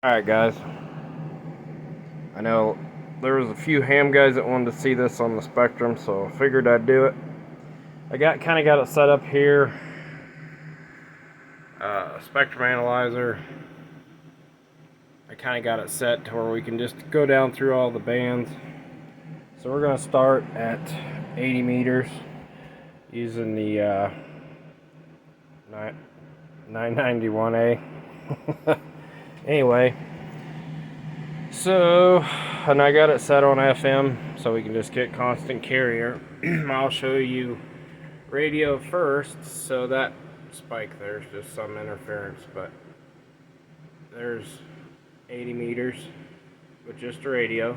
Alright guys, I know there was a few ham guys that wanted to see this on the Spectrum, so I figured I'd do it. I kind of got it set up here, Spectrum analyzer. I kind of got it set to where we can just go down through all the bands. So we're going to start at 80 meters using the 991A. Anyway, so, and I got it set on FM so we can just get constant carrier. I'll show you radio first. So that spike there's just some interference, but there's 80 meters with just a radio.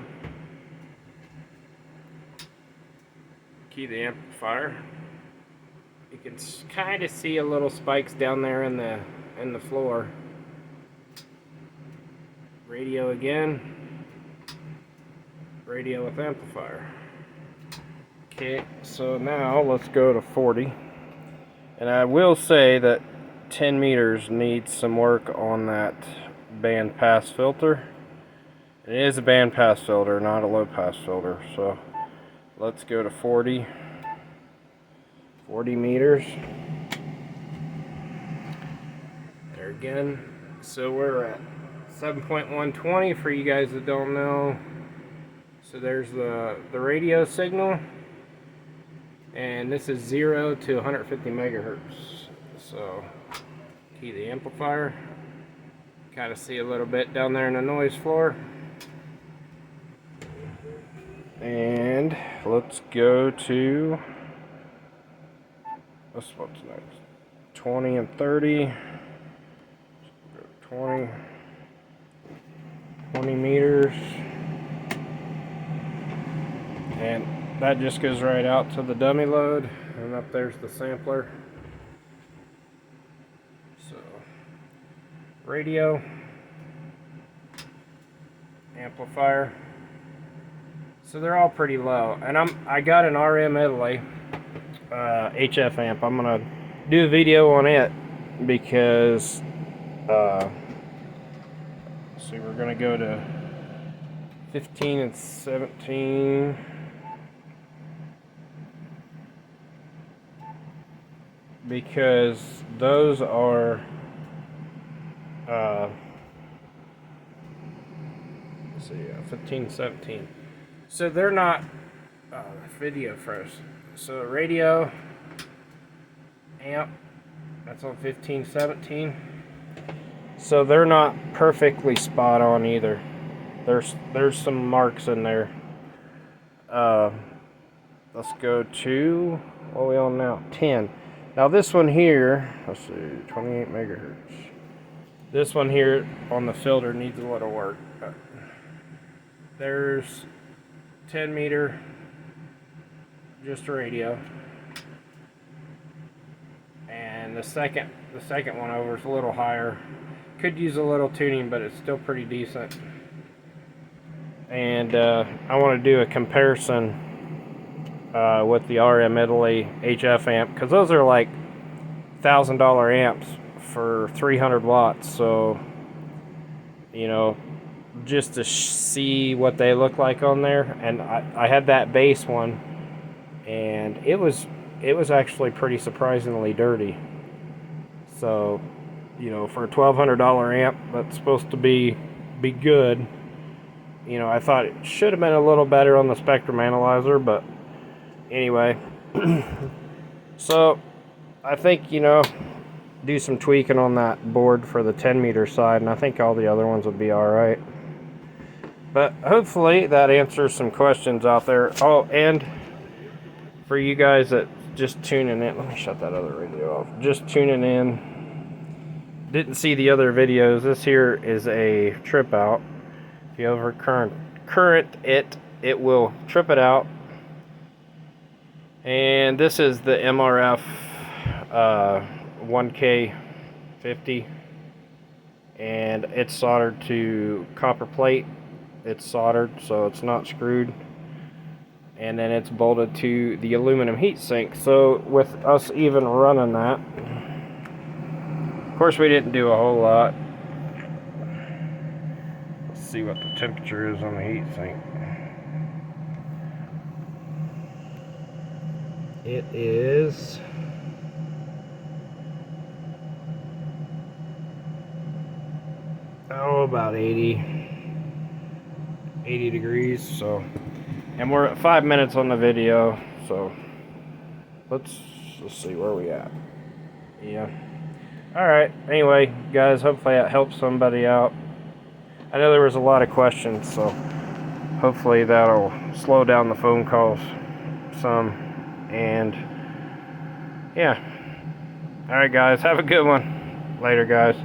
Key the amplifier. You can kind of see a little spikes down there in the floor. Radio again. Radio with amplifier. Okay, so now let's go to 40. And I will say that 10 meters needs some work on that band pass filter. It is a band pass filter, not a low pass filter. So let's go to 40 meters. There again. So we're at 7.120 for you guys that don't know. So there's the radio signal, and this is 0 to 150 megahertz. So key the amplifier. Kind of see a little bit down there in the noise floor. And let's go to, what's next? 20 and 30. 20 meters. And that just goes right out to the dummy load. And up there's the sampler. So, radio, amplifier. So they're all pretty low. And I got an RM Italy HF amp. I'm gonna do a video on it because see, we're gonna go to 15 and 17. Because those are let's see, 15, 17. So they're not video first. So radio, amp, that's on 15, 17. So they're not perfectly spot on either. There's some marks in there. Let's go to, what are we on now? 10. Now this one here, let's see, 28 megahertz. This one here on the filter needs a little work. There's 10 meter, just a radio. And the second one over is a little higher. Could use a little tuning, but it's still pretty decent. And I want to do a comparison with the RM Italy HF amp, because those are like $1,000 amps for 300 watts. So, you know, just to see what they look like on there. And I had that bass one, and it was actually pretty surprisingly dirty. So, you know, for a $1,200 amp that's supposed to be good, you know, I thought it should have been a little better on the Spectrum analyzer, but anyway. So I think, you know, do some tweaking on that board for the 10 meter side, and I think all the other ones will be alright. But hopefully that answers some questions out there. Oh, and for you guys that just tuning in, let me shut that other radio off. Just tuning in, didn't see the other videos. This here is a trip out. If you over current it will trip it out. And this is the MRF 1K50, and it's soldered to copper plate. It's soldered, so it's not screwed. And then it's bolted to the aluminum heatsink. So with us even running that, of course we didn't do a whole lot. see what the temperature is on the heat sink. It is about 80 degrees. So, and we're at 5 minutes on the video, so let's see where we at. Yeah. All right. Anyway, guys, hopefully that helps somebody out. I know there was a lot of questions, so hopefully that'll slow down the phone calls some. And yeah. All right, guys, have a good one. Later, guys.